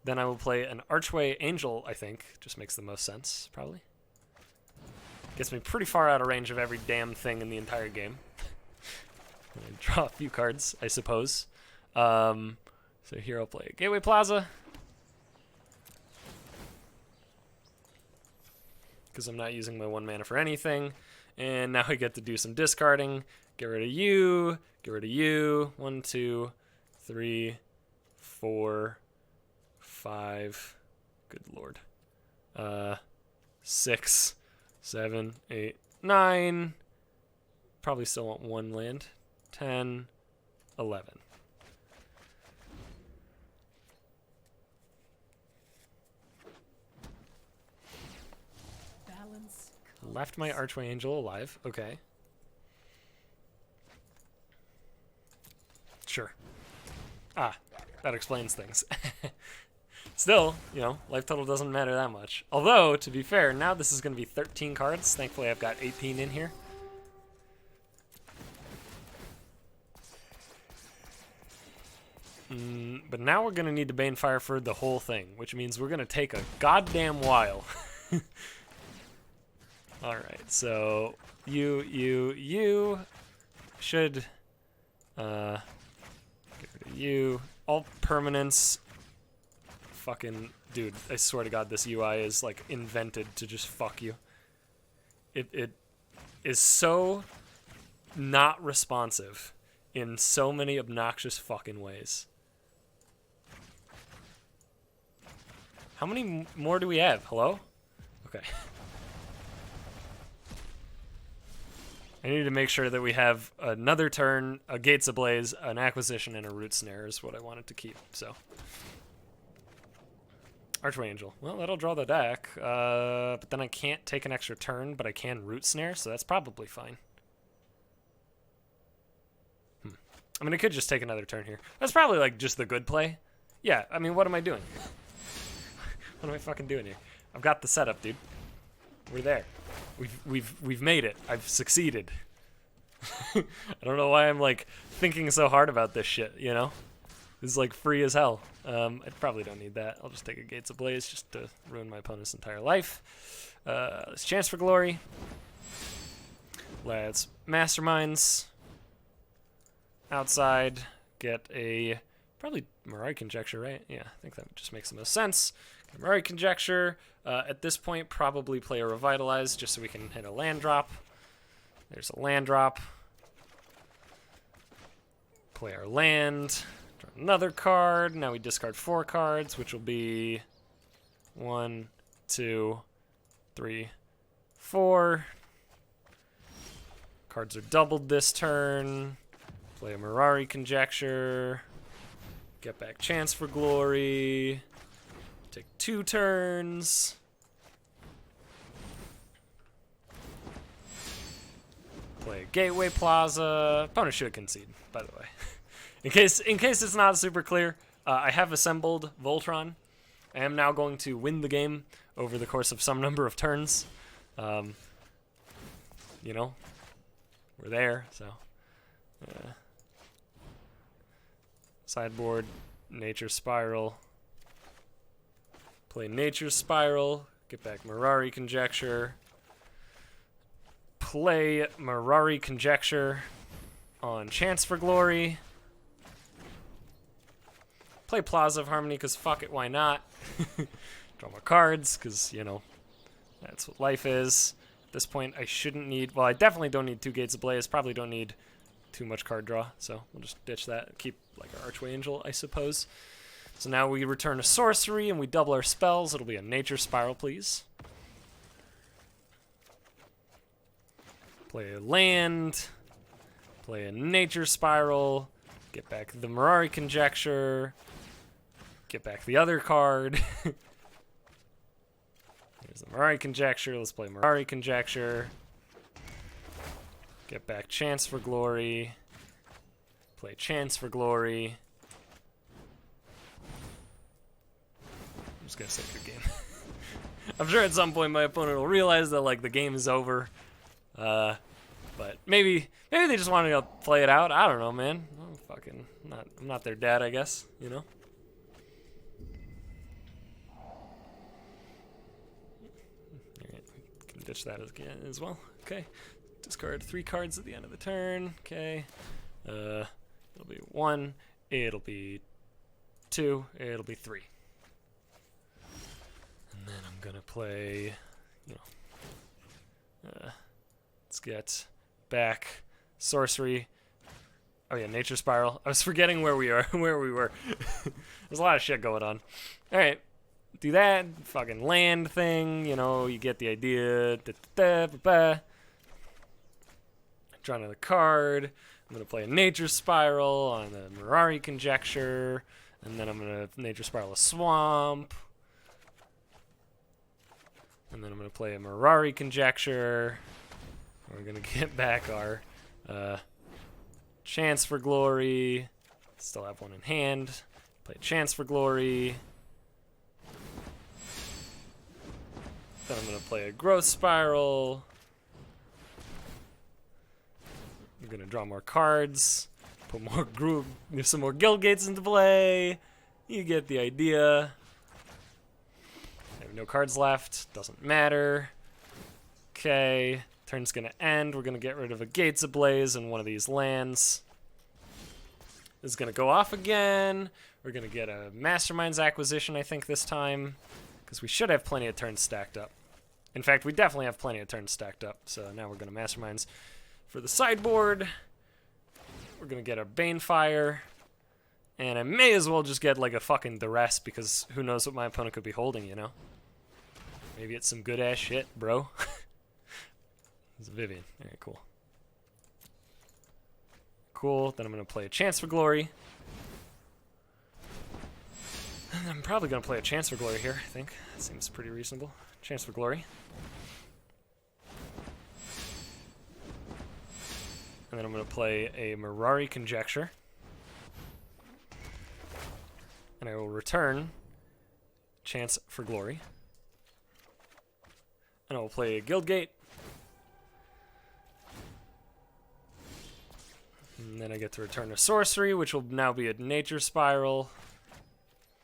Then I will play an Archway Angel, I think. Just makes the most sense, probably. Gets me pretty far out of range of every damn thing in the entire game. And I draw a few cards, I suppose. So here I'll play Gateway Plaza. Because I'm not using my 1 mana for anything. And now I get to do some discarding. Get rid of you. Get rid of you. 1, 2, 3, 4, 5. Good lord. 6, 7, 8, 9. Probably still want 1 land. 10, 11. Balance. Left my Archway Angel alive. Okay. Sure. Ah, that explains things. Still, you know, life total doesn't matter that much. Although, to be fair, now this is going to be 13 cards. Thankfully, I've got 18 in here. But now we're going to need to Banefire for the whole thing, which means we're going to take a goddamn while. Alright, so you should get rid of you. All permanents. Fucking dude, I swear to god this UI is like invented to just fuck you. It is so not responsive in so many obnoxious fucking ways. How many more do we have? Hello? Okay. I need to make sure that we have another turn, a Gates Ablaze, an Acquisition, and a Root Snare is what I wanted to keep, so. Archway Angel. Well, that'll draw the deck, but then I can't take an extra turn, but I can Root Snare, so that's probably fine. I mean, I could just take another turn here. That's probably, like, just the good play. Yeah, I mean, what am I doing? What am I fucking doing here? I've got the setup, dude. We're there. We've made it. I've succeeded. I don't know why I'm, like, thinking so hard about this shit, you know? This is, like, free as hell. I probably don't need that. I'll just take a Gates Ablaze just to ruin my opponent's entire life. Let's Chance for Glory. Let's Masterminds. Outside. Get a... Probably Mirari Conjecture, right? Yeah, I think that just makes the most sense. Mirari Conjecture. At this point, probably play a Revitalize just so we can hit a land drop. There's a land drop. Play our land. Draw another card. Now we discard 4 cards, which will be 1, 2, 3, 4. Cards are doubled this turn. Play a Mirari Conjecture. Get back Chance for Glory. Take 2 turns. Play a Gateway Plaza. Opponent should concede, by the way. in case it's not super clear, I have assembled Voltron. I am now going to win the game over the course of some number of turns. You know, we're there, so. Sideboard, Nature Spiral. Play Nature Spiral. Get back Mirari Conjecture. Play Mirari Conjecture on Chance for Glory. Play Plaza of Harmony, because fuck it, why not? Draw more cards, because, you know, that's what life is. At this point, I shouldn't need... Well, I definitely don't need 2 Gates Ablaze. Probably don't need too much card draw, so we'll just ditch that and keep, like, our Archway Angel, I suppose. So now we return a sorcery, and we double our spells. It'll be a Nature Spiral, please. Play a land. Play a Nature Spiral. Get back the Mirari Conjecture. Get back the other card. Here's the Mirari Conjecture. Let's play Mirari Conjecture. Get back Chance for Glory. Play Chance for Glory. I'm just gonna say good game. I'm sure at some point my opponent will realize that, like, the game is over. But maybe they just wanted to play it out. I don't know, man. I'm not their dad, I guess, you know? Alright, can ditch that again as well. Okay. Discard 3 cards at the end of the turn. Okay. It'll be 1, it'll be 2, it'll be 3. And then I'm gonna play, you know, let's get back sorcery. Oh yeah, Nature Spiral. I was forgetting where we were. There's a lot of shit going on. All right, do that fucking land thing. You know, you get the idea. Draw another card. I'm gonna play a Nature Spiral on the Mirari Conjecture, and then I'm gonna Nature Spiral a Swamp. And then I'm going to play a Mirari Conjecture. We're going to get back our Chance for Glory. Still have 1 in hand. Play Chance for Glory. Then I'm going to play a Growth Spiral. I'm going to draw more cards. Put more some more Guild Gates into play. You get the idea. No cards left, doesn't matter. Okay, turn's gonna end. We're gonna get rid of a Gates Ablaze and one of these lands. This is gonna go off again. We're gonna get a Mastermind's Acquisition, I think, this time, because we should have plenty of turns stacked up. In fact, we definitely have plenty of turns stacked up, so now we're gonna Masterminds for the sideboard. We're gonna get a Banefire, and I may as well just get, like, a fucking Duress, because who knows what my opponent could be holding, you know? Maybe it's some good-ass shit, bro. It's a Vivian. Alright, cool. Cool, then I'm going to play a Chance for Glory. And I'm probably going to play a Chance for Glory here, I think. That seems pretty reasonable. Chance for Glory. And then I'm going to play a Mirari Conjecture. And I will return Chance for Glory. And I will play a Guild Gate. And then I get to return a sorcery, which will now be a Nature Spiral.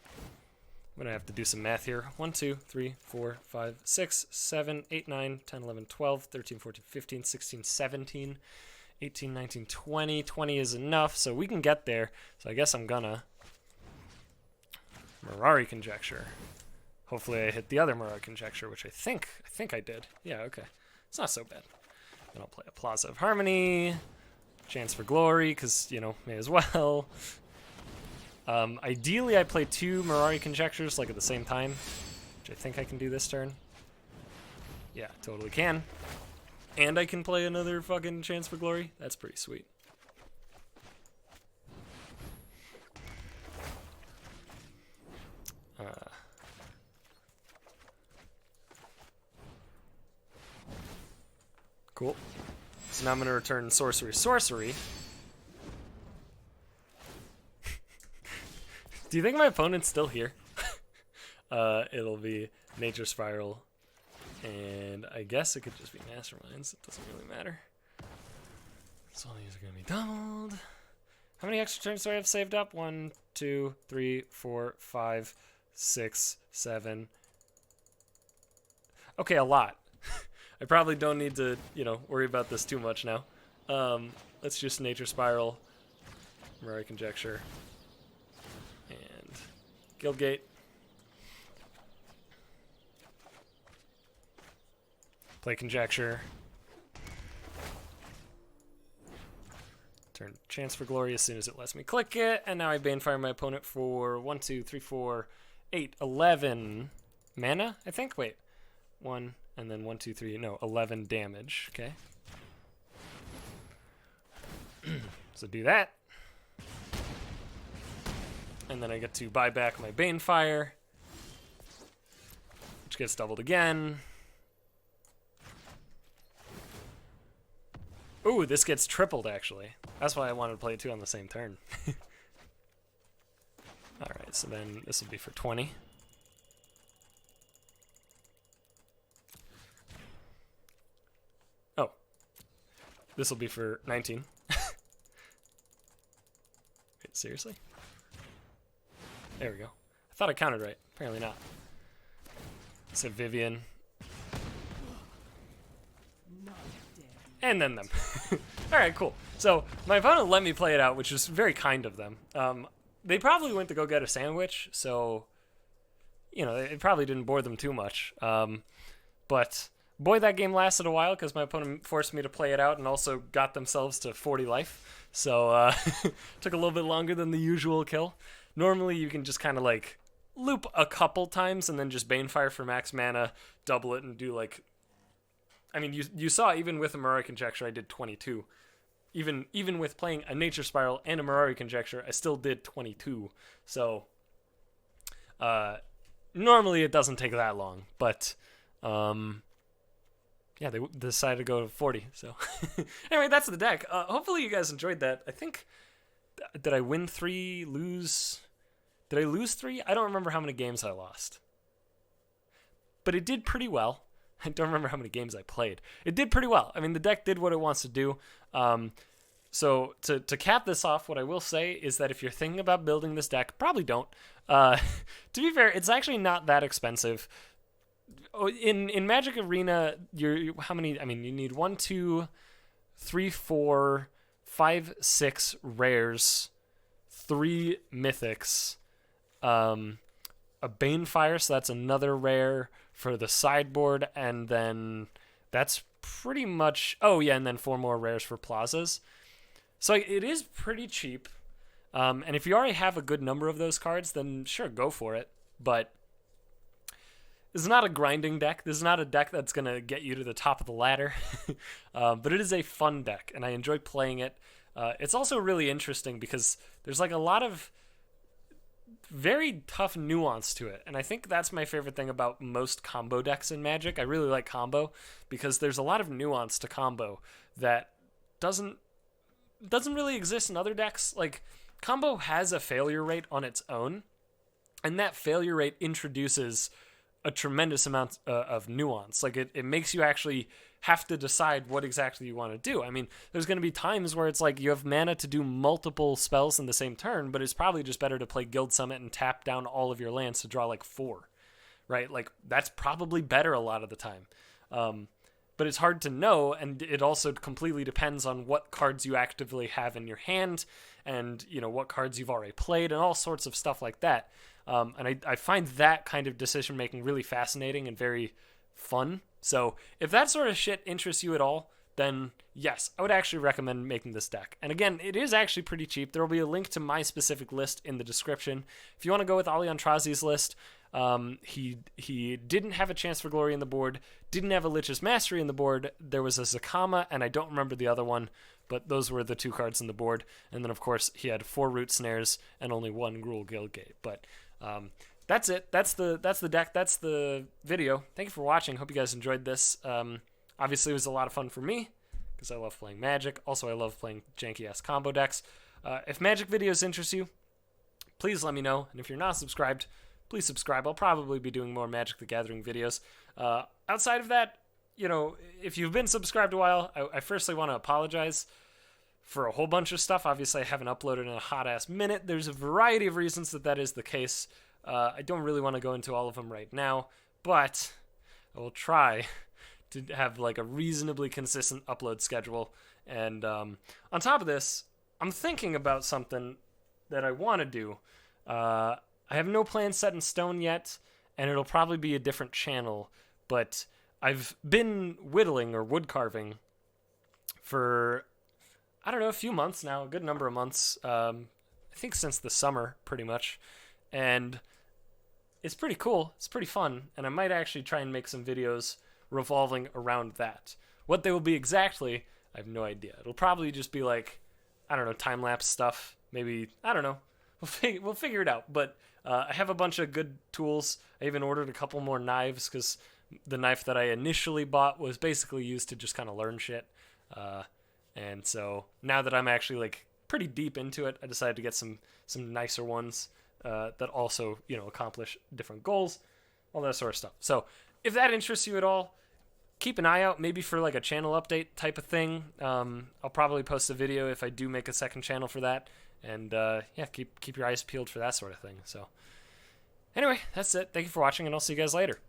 I'm going to have to do some math here. 1, 2, 3, 4, 5, 6, 7, 8, 9, 10, 11, 12, 13, 14, 15, 16, 17, 18, 19, 20. 20 is enough, so we can get there. So I guess I'm gonna Mirari Conjecture. Hopefully I hit the other Mirari Conjecture, which I think I did. Yeah, okay. It's not so bad. Then I'll play a Plaza of Harmony. Chance for Glory, because, you know, may as well. Ideally, I play 2 Mirari Conjectures, like, at the same time, which I think I can do this turn. Yeah, totally can. And I can play another fucking Chance for Glory. That's pretty sweet. Cool. So now I'm going to return Sorcery. Do you think my opponent's still here? It'll be Nature Spiral. And I guess it could just be Masterminds. It doesn't really matter. So all these are going to be doubled. How many extra turns do I have saved up? 1, 2, 3, 4, 5, 6, 7. Okay, a lot. I probably don't need to, you know, worry about this too much now. Let's just Nature Spiral, Mirari Conjecture, and Guildgate. Play Conjecture. Turn Chance for Glory as soon as it lets me click it. And now I Banefire my opponent for 1, 2, 3, 4, 8, 11 mana, I think? Wait. 1, and then 1, 2, 3, no, 11 damage. Okay. So do that. And then I get to buy back my Banefire, which gets doubled again. Ooh, this gets tripled, actually. That's why I wanted to play 2 on the same turn. Alright, so then this will be for 20. Oh. This will be for 19. Wait, seriously? There we go. I thought I counted right. Apparently not. So Vivian. And then them. Alright, cool. So my opponent let me play it out, which is very kind of them. They probably went to go get a sandwich, so, you know, it probably didn't bore them too much. But boy, that game lasted a while because my opponent forced me to play it out and also got themselves to 40 life. So took a little bit longer than the usual kill. Normally you can just kind of like loop a couple times and then just Banefire for max mana, double it, and do like... I mean, you saw even with a Mirari Conjecture, I did 22. Even with playing a Nature Spiral and a Mirari Conjecture, I still did 22. So, normally it doesn't take that long. But, yeah, they decided to go to 40. So, anyway, that's the deck. Hopefully you guys enjoyed that. I think, did I win 3, lose... Did I lose 3? I don't remember how many games I lost. But it did pretty well. I don't remember how many games I played. It did pretty well. I mean, the deck did what it wants to do. So to cap this off, what I will say is that if you're thinking about building this deck, probably don't. To be fair, it's actually not that expensive. In Magic Arena, how many? I mean, you need 1, 2, 3, 4, 5, 6 rares, 3 mythics, a Banefire, so that's another rare for the sideboard, and then that's pretty much... Oh, yeah, and then 4 more rares for plazas. So it is pretty cheap. And if you already have a good number of those cards, then sure, go for it. But this is not a grinding deck. This is not a deck that's going to get you to the top of the ladder. But it is a fun deck, and I enjoy playing it. It's also really interesting because there's like a lot of very tough nuance to it, and I think that's my favorite thing about most combo decks in Magic. I really like combo because there's a lot of nuance to combo that doesn't really exist in other decks. Like, combo has a failure rate on its own, and that failure rate introduces a tremendous amount of nuance. Like, it makes you actually have to decide what exactly you want to do. I mean, there's going to be times where it's like you have mana to do multiple spells in the same turn, but it's probably just better to play Guild Summit and tap down all of your lands to draw like 4, right? Like, that's probably better a lot of the time. But it's hard to know, and it also completely depends on what cards you actively have in your hand and, you know, what cards you've already played and all sorts of stuff like that. And I find that kind of decision-making really fascinating and very fun. So if that sort of shit interests you at all, then yes, I would actually recommend making this deck. And again, it is actually pretty cheap. There will be a link to my specific list in the description. If you want to go with Ali Antrazi's list, he didn't have a Chance for Glory in the board, didn't have a Lich's Mastery in the board. There was a Zakama, and I don't remember the other one, but those were the 2 cards in the board. And then, of course, he had 4 Root Snares and only 1 Gruul Guildgate. But that's it. That's the deck. That's the video. Thank you for watching. Hope you guys enjoyed this. Obviously, it was a lot of fun for me because I love playing Magic. Also, I love playing janky-ass combo decks. If Magic videos interest you, please let me know. And if you're not subscribed, please subscribe. I'll probably be doing more Magic the Gathering videos. Outside of that, you know, if you've been subscribed a while, I firstly want to apologize for a whole bunch of stuff. Obviously, I haven't uploaded in a hot-ass minute. There's a variety of reasons that is the case. I don't really want to go into all of them right now, but I will try to have like a reasonably consistent upload schedule. And on top of this, I'm thinking about something that I want to do. I have no plan set in stone yet, and it'll probably be a different channel, but I've been whittling or wood carving for, I don't know, a few months now, a good number of months. I think since the summer, pretty much. And it's pretty cool. It's pretty fun. And I might actually try and make some videos revolving around that. What they will be exactly, I have no idea. It'll probably just be like, I don't know, time-lapse stuff. Maybe, I don't know. We'll figure it out. But I have a bunch of good tools. I even ordered a couple more knives because the knife that I initially bought was basically used to just kind of learn shit. And so now that I'm actually like pretty deep into it, I decided to get some nicer ones that also, you know, accomplish different goals, all that sort of stuff. So if that interests you at all, keep an eye out maybe for like a channel update type of thing. I'll probably post a video if I do make a second channel for that. And yeah, keep your eyes peeled for that sort of thing. So anyway, that's it. Thank you for watching, and I'll see you guys later.